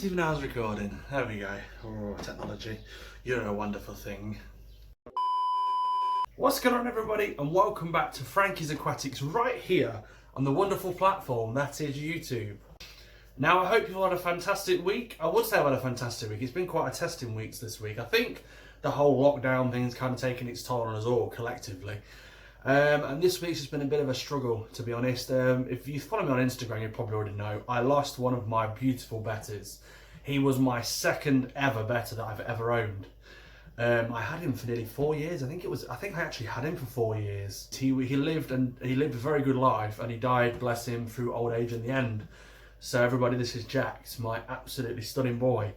even know I was recording. There we go. Oh, technology. You're a wonderful thing. What's going on, everybody, and welcome back to Frankie's Aquatics right here on the wonderful platform that is YouTube. Now, I hope you've had a fantastic week. I would say I've had a fantastic week. It's been quite a testing week this week. I think the whole lockdown thing's kind of taken its toll on us all collectively. And this week's just been a bit of a struggle, to be honest. If you follow me on Instagram, you probably already know I lost one of my beautiful betters. He was my second ever better that I've ever owned. I had him for nearly 4 years. I think I actually had him for 4 years. He lived a very good life, and he died, bless him, through old age in the end. So everybody, this is Jax, my absolutely stunning boy,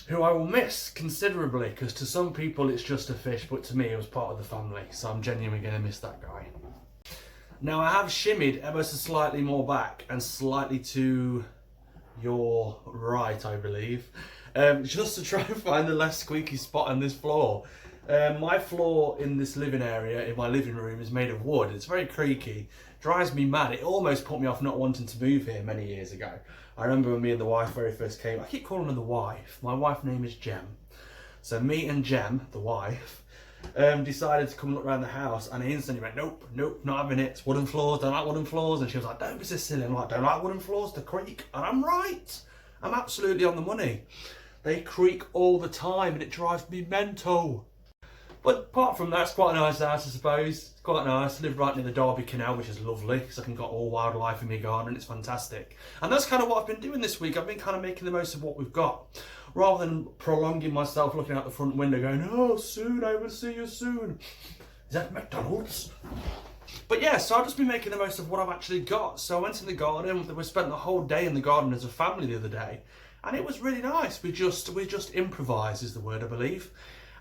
who I will miss considerably, because to some people it's just a fish, but to me it was part of the family, so I'm genuinely going to miss that guy. Now, I have shimmied ever so slightly more back and slightly to your right, I believe, just to try and find the less squeaky spot on this floor. My floor in this living area, in my living room, is made of wood. It's very creaky, drives me mad. It almost put me off not wanting to move here many years ago. I remember when me and the wife very first came. I keep calling her the wife. My wife's name is Jem. So me and Jem, the wife, decided to come look around the house, and I instantly went, nope, not having it. It's wooden floors, don't like wooden floors. And she was like, don't be so silly. I'm like, don't like wooden floors, they creak. And I'm right. I'm absolutely on the money. They creak all the time and it drives me mental. But apart from that, it's quite a nice house, I suppose. It's quite nice. I live right near the Derby Canal, which is lovely, because I can get all wildlife in my garden, and it's fantastic. And that's kind of what I've been doing this week. I've been kind of making the most of what we've got, rather than prolonging myself looking out the front window going, oh, soon, I will see you soon. Is that McDonald's? But yeah, so I've just been making the most of what I've actually got. So I went in the garden. We spent the whole day in the garden as a family the other day, and it was really nice. We just improvised is the word, I believe.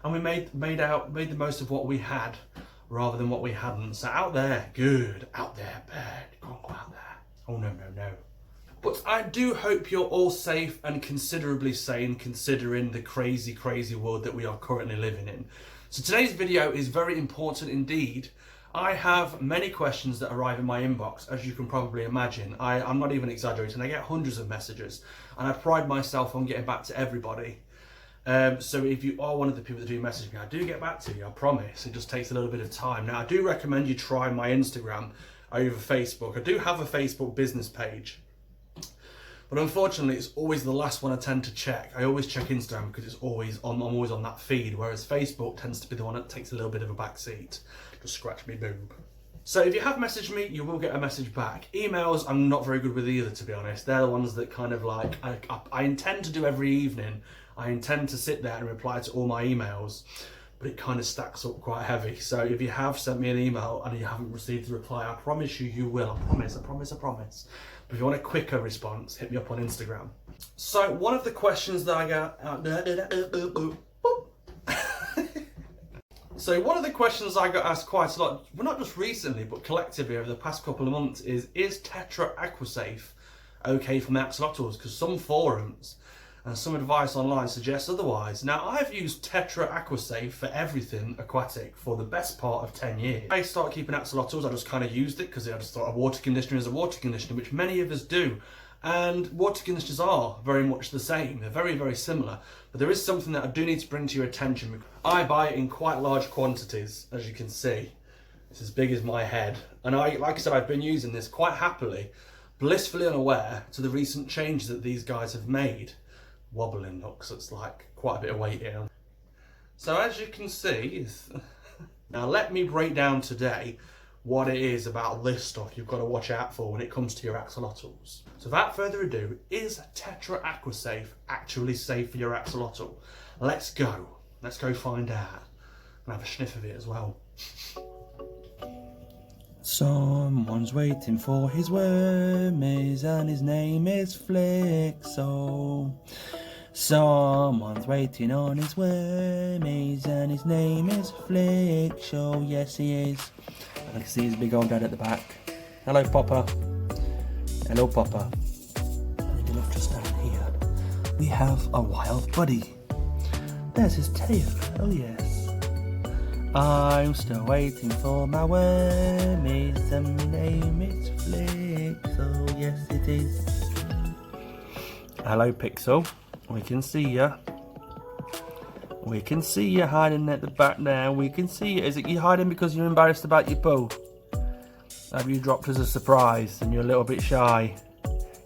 And we made the most of what we had rather than what we hadn't. So out there, good. Out there, bad. Go out there. Oh, no. But I do hope you're all safe and considerably sane, considering the crazy, crazy world that we are currently living in. So today's video is very important indeed. I have many questions that arrive in my inbox, as you can probably imagine. I'm not even exaggerating. I get hundreds of messages, and I pride myself on getting back to everybody. So if you are one of the people that do message me, I do get back to you, I promise. It just takes a little bit of time. Now, I do recommend you try my Instagram over Facebook. I do have a Facebook business page, but unfortunately it's always the last one I tend to check. I always check Instagram because it's always on, I'm always on that feed, whereas Facebook tends to be the one that takes a little bit of a back seat. Just scratch me boob. So if you have messaged me, you will get a message back. Emails, I'm not very good with either, to be honest. They're the ones that kind of like, I intend to do every evening. I intend to sit there and reply to all my emails, but it kind of stacks up quite heavy. So if you have sent me an email and you haven't received a reply, I promise you will. I promise. But if you want a quicker response, hit me up on Instagram. So one of the questions that I got... So one of the questions I got asked quite a lot, well, not just recently, but collectively over the past couple of months, is Tetra Aquasafe okay for my axolotls? Because some forums and some advice online suggests otherwise. Now, I've used Tetra Aquasafe for everything aquatic for the best part of 10 years. I started keeping axolotls, I just kind of used it because I just thought a water conditioner is a water conditioner, which many of us do. And water conditioners are very much the same. They're very, very similar. But there is something that I do need to bring to your attention. I buy it in quite large quantities, as you can see. It's as big as my head. And like I said, I've been using this quite happily, blissfully unaware to the recent changes that these guys have made. Wobbling looks, it's like quite a bit of weight here. So as you can see, now let me break down today what it is about this stuff you've got to watch out for when it comes to your axolotls. So without further ado, is Tetra Aquasafe actually safe for your axolotl? Let's go find out. And have a sniff of it as well. Someone's waiting for his wormies and his name is Flixo. Someone's waiting on his wormies and his name is Flixo. Yes, he is. I can see his big old dad at the back. Hello, Papa. Hello, Papa. And look just down here. We have a wild buddy. There's his tail. Oh, yes. I'm still waiting for my wormies and my name is Flixo. Yes, it is. Hello, Pixel. We can see you. We can see you hiding at the back there. We can see you. Is it you hiding because you're embarrassed about your poo? Have you dropped as a surprise and you're a little bit shy?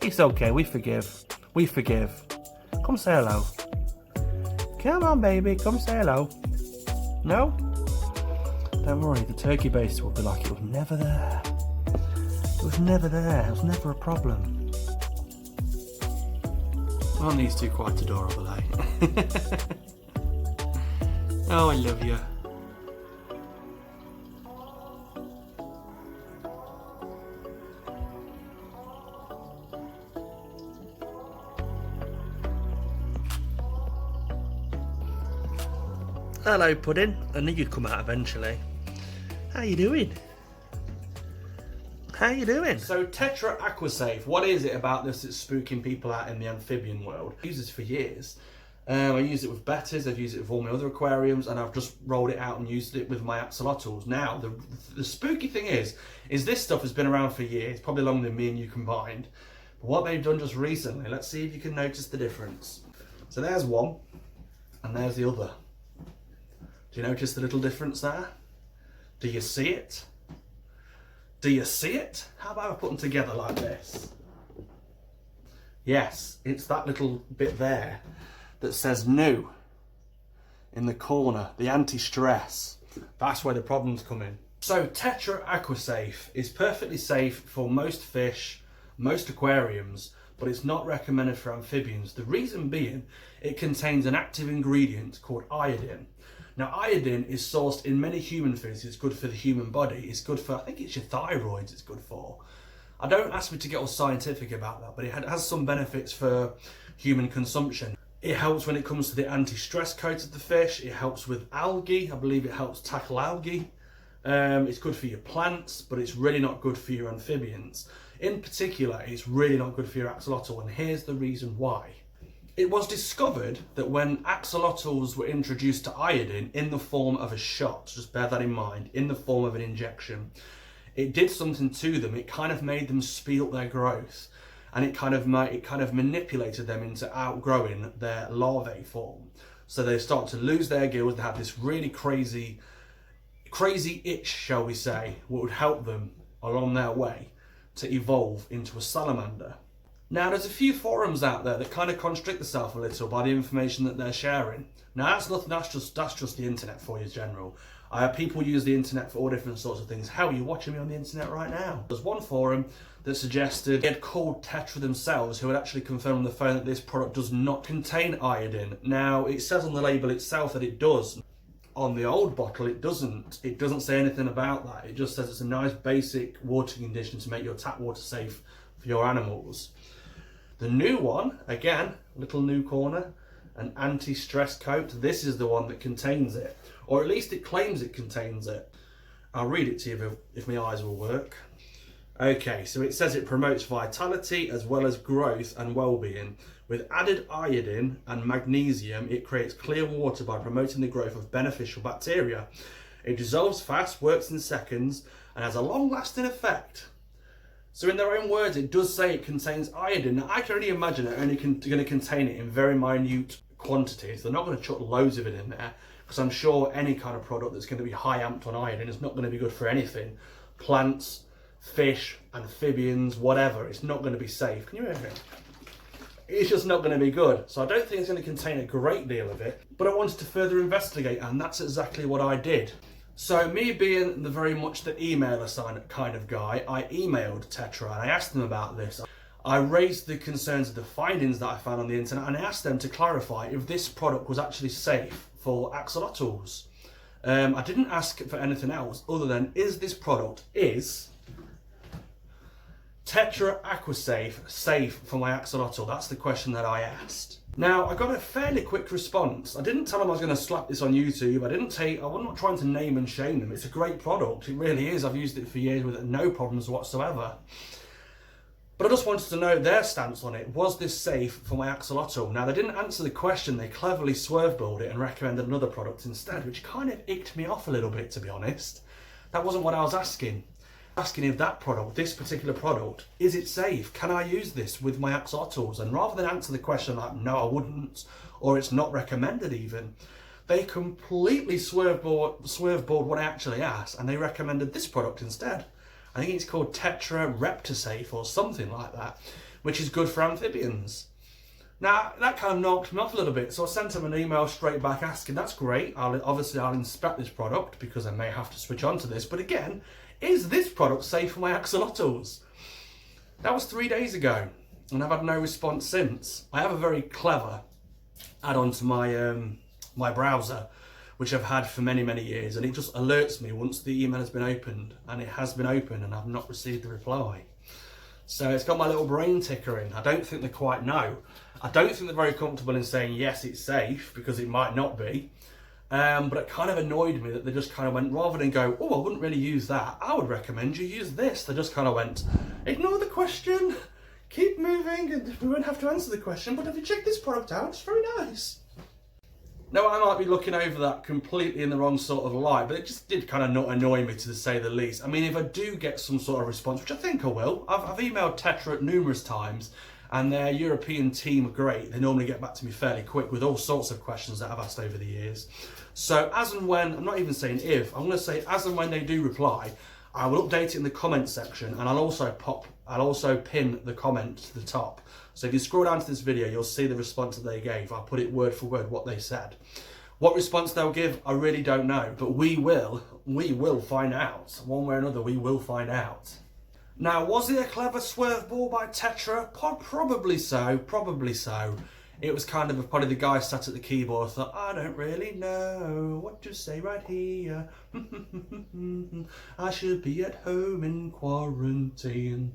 It's okay, we forgive. We forgive. Come say hello. Come on, baby, come say hello. No? Don't worry, the turkey base will be like it was never there. It was never there. It was never a problem. Aren't these two quite adorable, eh? Oh, I love you. Hello, Pudding. I knew you'd come out eventually. How you doing? How you doing? So, Tetra Aquasafe. What is it about this that's spooking people out in the amphibian world? I've used this for years. I use it with bettas, I've used it with all my other aquariums, and I've just rolled it out and used it with my axolotls. Now, the spooky thing is this stuff has been around for years, probably longer than me and you combined. But what they've done just recently, let's see if you can notice the difference. So there's one, and there's the other. Do you notice the little difference there? Do you see it? Do you see it? How about I put them together like this? Yes, it's that little bit there that says new in the corner, the anti-stress. That's where the problems come in. So Tetra Aquasafe is perfectly safe for most fish, most aquariums, but it's not recommended for amphibians. The reason being, it contains an active ingredient called iodine. Now, iodine is sourced in many human foods. It's good for the human body. It's good for, I think it's your thyroids it's good for. I don't ask me to get all scientific about that, but it has some benefits for human consumption. It helps when it comes to the anti-stress coat of the fish. It helps with algae. I believe it helps tackle algae. It's good for your plants, but it's really not good for your amphibians. In particular, it's really not good for your axolotl, and here's the reason why. It was discovered that when axolotls were introduced to iodine in the form of a shot, just bear that in mind, in the form of an injection, it did something to them. It kind of made them speed up their growth, and it kind of manipulated them into outgrowing their larvae form. So they start to lose their gills. They have this really crazy itch, shall we say, what would help them along their way to evolve into a salamander. Now, there's a few forums out there that kind of contradict themselves a little by the information that they're sharing. Now, that's nothing. That's just the internet for you, in general. People use the internet for all different sorts of things. How are you watching me on the internet right now? There's one forum that suggested they had called Tetra themselves, who had actually confirmed on the phone that this product does not contain iodine. Now, it says on the label itself that it does. On the old bottle, it doesn't. It doesn't say anything about that. It just says it's a nice basic watering condition to make your tap water safe for your animals. The new one, again, little new corner, an anti-stress coat. This is the one that contains it, or at least it claims it contains it. I'll read it to you if my eyes will work. Okay, so it says it promotes vitality as well as growth and well-being. With added iodine and magnesium, it creates clear water by promoting the growth of beneficial bacteria. It dissolves fast, works in seconds, and has a long-lasting effect. So in their own words, it does say it contains iodine. Now, I can only imagine it only going to contain it in very minute quantities. They're not going to chuck loads of it in there, because I'm sure any kind of product that's going to be high amped on iodine is not going to be good for anything. Plants, fish, amphibians, whatever. It's not going to be safe. Can you hear it? It's just not going to be good. So I don't think it's going to contain a great deal of it, but I wanted to further investigate, and that's exactly what I did. So me being the very much the emailer kind of guy, I emailed Tetra and I asked them about this. I raised the concerns of the findings that I found on the internet, and I asked them to clarify if this product was actually safe for axolotls. I didn't ask for anything else other than, is this product, is Tetra Aquasafe safe for my axolotl? That's the question that I asked. Now, I got a fairly quick response. I didn't tell them I was going to slap this on YouTube. I'm not trying to name and shame them. It's a great product. It really is. I've used it for years with no problems whatsoever. But I just wanted to know their stance on it. Was this safe for my axolotl? Now, they didn't answer the question. They cleverly swerveballed it and recommended another product instead, which kind of icked me off a little bit, to be honest. That wasn't what I was asking. asking if that product, this particular product, is it safe? Can I use this with my axolotls? And rather than answer the question like, no, I wouldn't, or it's not recommended even, they completely swerveboard what I actually asked, and they recommended this product instead. I think it's called Tetra Aquasafe or something like that, which is good for amphibians. Now, that kind of knocked me off a little bit, so I sent them an email straight back asking, that's great, obviously I'll inspect this product because I may have to switch on to this, but again, is this product safe for my axolotls? That was 3 days ago, and I've had no response since. I have a very clever add-on to my browser, which I've had for many, many years, and it just alerts me once the email has been opened, and it has been opened and I've not received the reply. So it's got my little brain ticker in. I don't think they quite know. I don't think they're very comfortable in saying, yes, it's safe, because it might not be. But it kind of annoyed me that they just kind of went, rather than go, oh, I wouldn't really use that, I would recommend you use this. They just kind of went, ignore the question, keep moving, and we won't have to answer the question, but if you check this product out, it's very nice. Now, I might be looking over that completely in the wrong sort of light, but it just did kind of not annoy me, to say the least. I mean, if I do get some sort of response, which I think I will, I've emailed Tetra numerous times, and their European team are great. They normally get back to me fairly quick with all sorts of questions that I've asked over the years. So as and when, I'm not even saying if, I'm going to say as and when they do reply, I will update it in the comment section, and I'll also pin the comment to the top. So if you scroll down to this video, you'll see the response that they gave. I'll put it word for word what they said. What response they'll give, I really don't know, but we will find out. One way or another, we will find out. Now, was it a clever swerve ball by Tetra? Probably so, probably so. It was kind of probably the guy sat at the keyboard thought, I don't really know what to say right here. I should be at home in quarantine.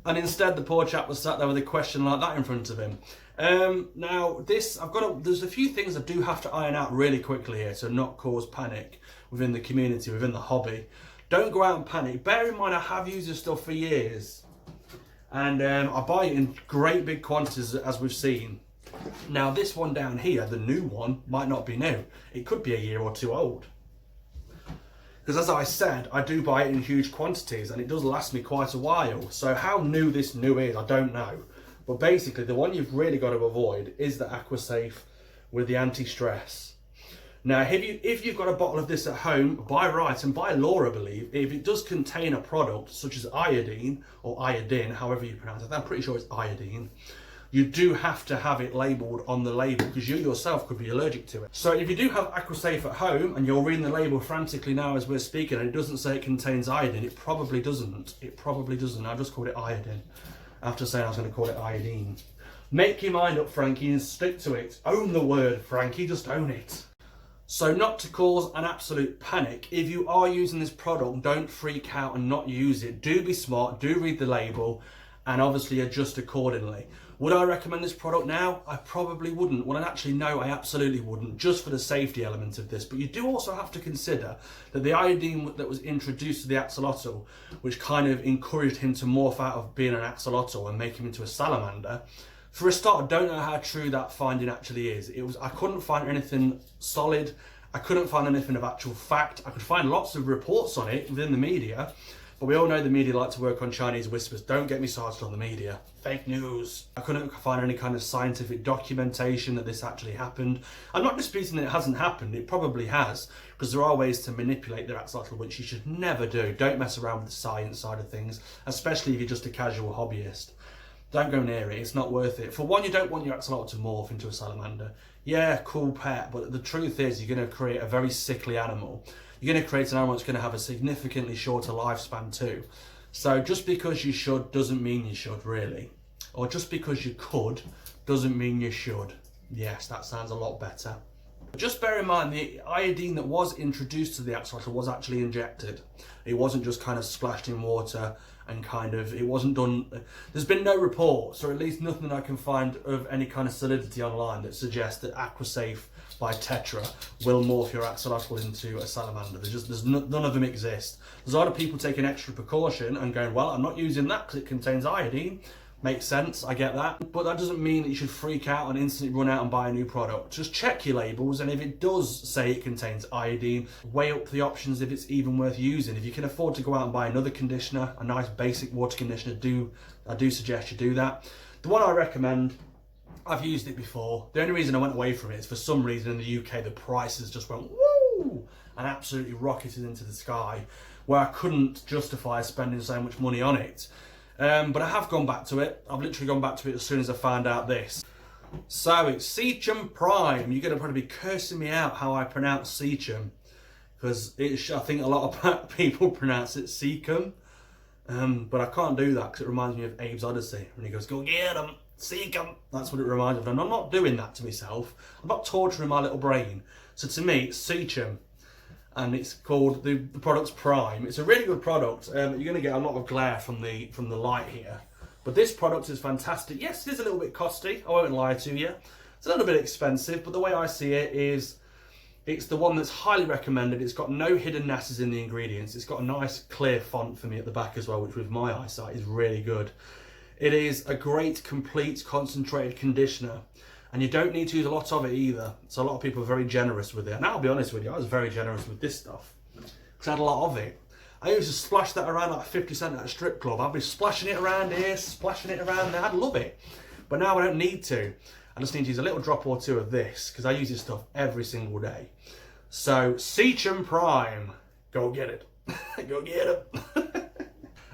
And instead, the poor chap was sat there with a question like that in front of him. Now, there's a few things I do have to iron out really quickly here to not cause panic within the community, within the hobby. Don't go out and panic. Bear in mind, I have used this stuff for years, and I buy it in great big quantities, as we've seen. Now, this one down here, the new one, might not be new. It could be a year or two old. Because as I said, I do buy it in huge quantities, and it does last me quite a while. So how new this new is, I don't know. But basically, the one you've really got to avoid is the Aquasafe with the anti-stress. Now, if you've got a bottle of this at home, by right and by law, I believe, if it does contain a product such as iodine, or iodine, however you pronounce it, I'm pretty sure it's iodine, you do have to have it labelled on the label, because you yourself could be allergic to it. So if you do have Aquasafe at home, and you're reading the label frantically now as we're speaking, and it doesn't say it contains iodine, it probably doesn't. It probably doesn't. I just called it iodine, after saying I was going to call it iodine. Make your mind up, Frankie, and stick to it. Own the word, Frankie, just own it. So not to cause an absolute panic, if you are using this product, don't freak out and not use it. Do be smart, do read the label, and obviously adjust accordingly. Would I recommend this product now? I probably wouldn't. Well, actually, no, I absolutely wouldn't, just for the safety element of this. But you do also have to consider that the iodine that was introduced to the axolotl, which kind of encouraged him to morph out of being an axolotl and make him into a salamander, for a start, I don't know how true that finding actually is. I couldn't find anything solid. I couldn't find anything of actual fact. I could find lots of reports on it within the media, but we all know the media like to work on Chinese whispers. Don't get me started on the media. Fake news. I couldn't find any kind of scientific documentation that this actually happened. I'm not disputing that it hasn't happened. It probably has, because there are ways to manipulate their axolotl, which you should never do. Don't mess around with the science side of things, especially if you're just a casual hobbyist. Don't go near it, it's not worth it. For one, you don't want your axolotl to morph into a salamander. Yeah, cool pet, but the truth is you're going to create a very sickly animal. You're going to create an animal that's going to have a significantly shorter lifespan too. So just because you should doesn't mean you should, really. Or just because you could doesn't mean you should. Yes, that sounds a lot better. Just bear in mind, the iodine that was introduced to the axolotl was actually injected. It wasn't just kind of splashed in water and it wasn't done. There's been no reports, or at least nothing I can find of any kind of solidity online that suggests that Aquasafe by Tetra will morph your axolotl into a salamander. None of them exist. There's a lot of people taking extra precaution and going, well, I'm not using that because it contains iodine. Makes sense, I get that. But that doesn't mean that you should freak out and instantly run out and buy a new product. Just check your labels, and if it does say it contains iodine, weigh up the options if it's even worth using. If you can afford to go out and buy another conditioner, a nice basic water conditioner, I do suggest you do that. The one I recommend, I've used it before. The only reason I went away from it is for some reason in the UK the prices just went woo and absolutely rocketed into the sky, where I couldn't justify spending so much money on it. But I have gone back to it. I've literally gone back to it as soon as I found out this. So it's Secum Prime. You're going to probably be cursing me out how I pronounce Secum, because I think a lot of people pronounce it Secum. But I can't do that because it reminds me of Abe's Odyssey when he goes, "Go get him, Secum." That's what it reminds me of. And I'm not doing that to myself. I'm not torturing my little brain. So to me, it's Secum. And it's called, the product's Prime. It's a really good product. You're going to get a lot of glare from the light here. But this product is fantastic. Yes, it is a little bit costly, I won't lie to you. It's a little bit expensive, but the way I see it is, it's the one that's highly recommended. It's got no hidden nasties in the ingredients. It's got a nice clear font for me at the back as well, which with my eyesight is really good. It is a great, complete, concentrated conditioner. And you don't need to use a lot of it either. So a lot of people are very generous with it. And I'll be honest with you, I was very generous with this stuff, because I had a lot of it. I used to splash that around like 50 cent at a strip club. I'd be splashing it around here, splashing it around there. I'd love it. But now I don't need to. I just need to use a little drop or two of this, because I use this stuff every single day. So, Secum Prime. Go get it. Go get it.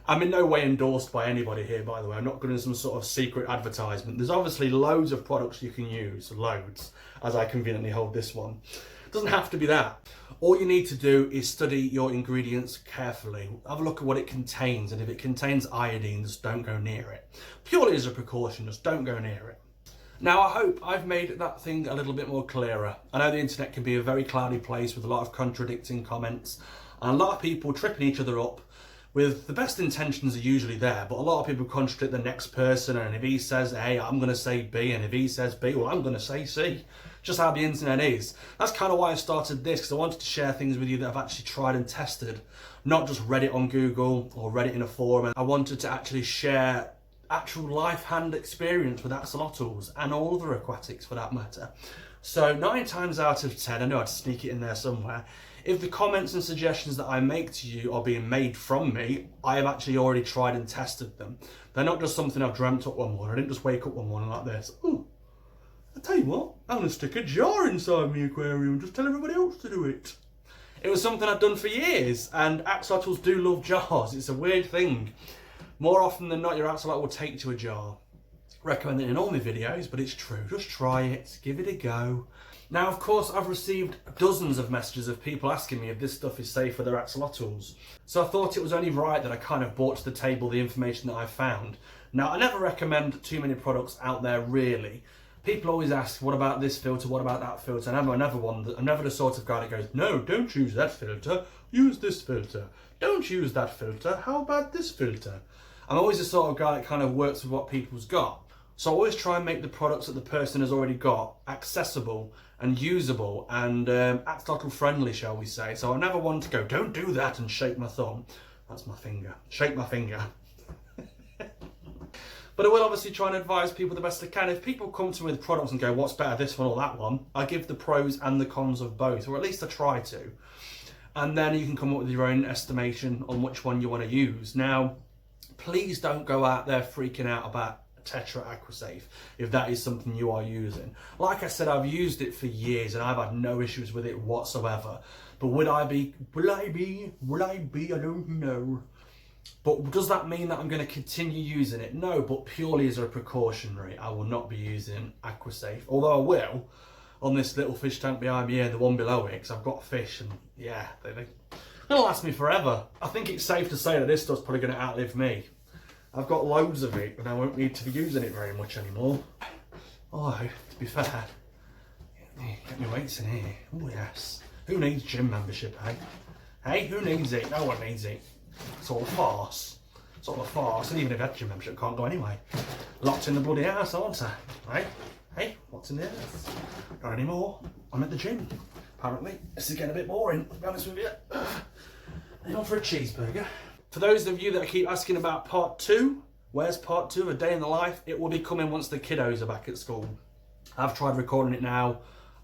I'm in no way endorsed by anybody here, by the way. I'm not going to some sort of secret advertisement. There's obviously loads of products you can use, loads, as I conveniently hold this one. It doesn't have to be that. All you need to do is study your ingredients carefully. Have a look at what it contains, and if it contains iodine, just don't go near it. Purely as a precaution, just don't go near it. Now, I hope I've made that thing a little bit more clearer. I know the internet can be a very cloudy place with a lot of contradicting comments, and a lot of people tripping each other up. With the best intentions are usually there, but a lot of people contradict the next person, and if he says A, I'm going to say B, and if he says B, well, I'm going to say C. Just how the internet is. That's kind of why I started this, because I wanted to share things with you that I've actually tried and tested, not just read it on Google or read it in a forum. I wanted to actually share actual life hand experience with axolotls and all other aquatics for that matter. So 9 times out of 10, I know I'd sneak it in there somewhere, if the comments and suggestions that I make to you are being made from me, I have actually already tried and tested them. They're not just something I've dreamt up one morning. I didn't just wake up one morning like this. Oh, I tell you what, I'm going to stick a jar inside my aquarium and just tell everybody else to do it. It was something I'd done for years, and axolotls do love jars. It's a weird thing. More often than not, your axolotl will take to a jar. Recommend it in all my videos, but it's true. Just try it, give it a go. Now, of course, I've received dozens of messages of people asking me if this stuff is safe for their axolotls. So I thought it was only right that I kind of brought to the table the information that I found. Now, I never recommend too many products out there, really. People always ask, what about this filter, what about that filter? And I'm never the sort of guy that goes, no, don't use that filter, use this filter. Don't use that filter, how about this filter? I'm always the sort of guy that kind of works with what people's got. So I always try and make the products that the person has already got accessible and usable and axolotl friendly, shall we say. So I never want to go, don't do that, and shake my thumb. That's my finger. Shake my finger. But I will obviously try and advise people the best I can. If people come to me with products and go, what's better, this one or that one, I give the pros and the cons of both, or at least I try to. And then you can come up with your own estimation on which one you want to use. Now, please don't go out there freaking out about Tetra Aquasafe if that is something you are using. Like I said, I've used it for years and I've had no issues with it whatsoever. But will I be? I don't know. But does that mean that I'm going to continue using it? No, but purely as a precautionary, I will not be using Aquasafe. Although I will on this little fish tank behind me here, the one below it, because I've got fish and yeah, they'll last me forever. I think it's safe to say that this stuff's probably going to outlive me. I've got loads of it and I won't need to be using it very much anymore. Although, to be fair, get me weights in here. Oh yes. Who needs gym membership, eh? Hey, who needs it? No one needs it. It's all a farce. It's all a farce. And even if I had gym membership, I can't go anyway. Locked in the bloody house, aren't I? Hey? Hey, what's in there? Not anymore. I'm at the gym. Apparently, this is getting a bit boring, to be honest with you. Hang on for a cheeseburger. For those of you that keep asking about part 2, Where's part 2 of A Day in the Life? It will be coming once the kiddos are back at school. I've tried recording it now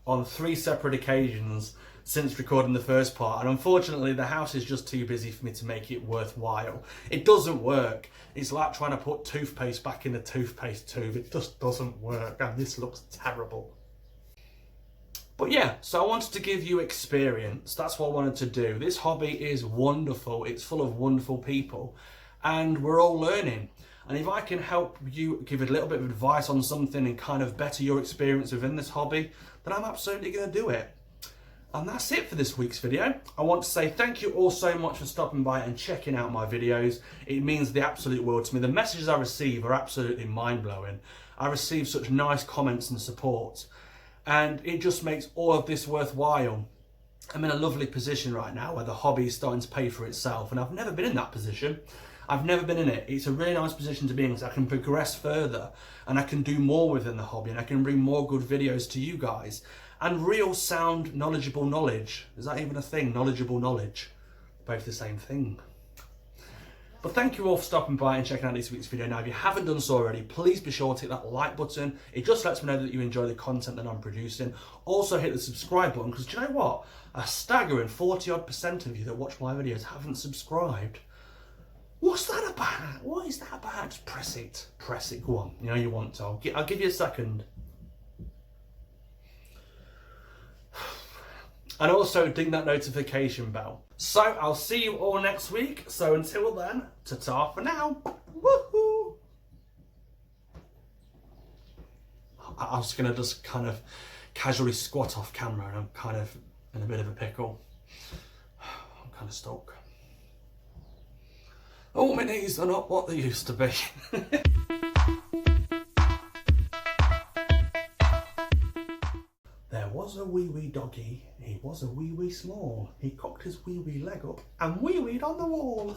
on 3 separate occasions since recording the first part, and unfortunately the house is just too busy for me to make it worthwhile. It doesn't work. It's like trying to put toothpaste back in the toothpaste tube. It just doesn't work, and this looks terrible. But yeah, so I wanted to give you experience. That's what I wanted to do. This hobby is wonderful. It's full of wonderful people, and we're all learning. And if I can help you, give a little bit of advice on something and kind of better your experience within this hobby, then I'm absolutely going to do it. And that's it for this week's video. I want to say thank you all so much for stopping by and checking out my videos. It means the absolute world to me. The messages I receive are absolutely mind-blowing. I receive such nice comments and support, and it just makes all of this worthwhile. I'm in a lovely position right now where the hobby is starting to pay for itself, and I've never been in that position. I've never been in it. It's a really nice position to be in because I can progress further and I can do more within the hobby, and I can bring more good videos to you guys. And real sound, knowledgeable knowledge. Is that even a thing? Knowledgeable knowledge. Both the same thing. But thank you all for stopping by and checking out this week's video. Now, if you haven't done so already, please be sure to hit that like button. It just lets me know that you enjoy the content that I'm producing. Also hit the subscribe button, because do you know what? A staggering 40-odd% of you that watch my videos haven't subscribed. What's that about? What is that about? Just press it. Press it. Go on. You know you want to. I'll give you a second. And also ding that notification bell. So I'll see you all next week. So until then, ta-ta for now. Woohoo! I was gonna just kind of casually squat off camera, and I'm kind of in a bit of a pickle. I'm kind of stuck. Oh, my knees are not what they used to be. There was a wee doggy, he was a wee small. He cocked his wee leg up and wee-weed on the wall.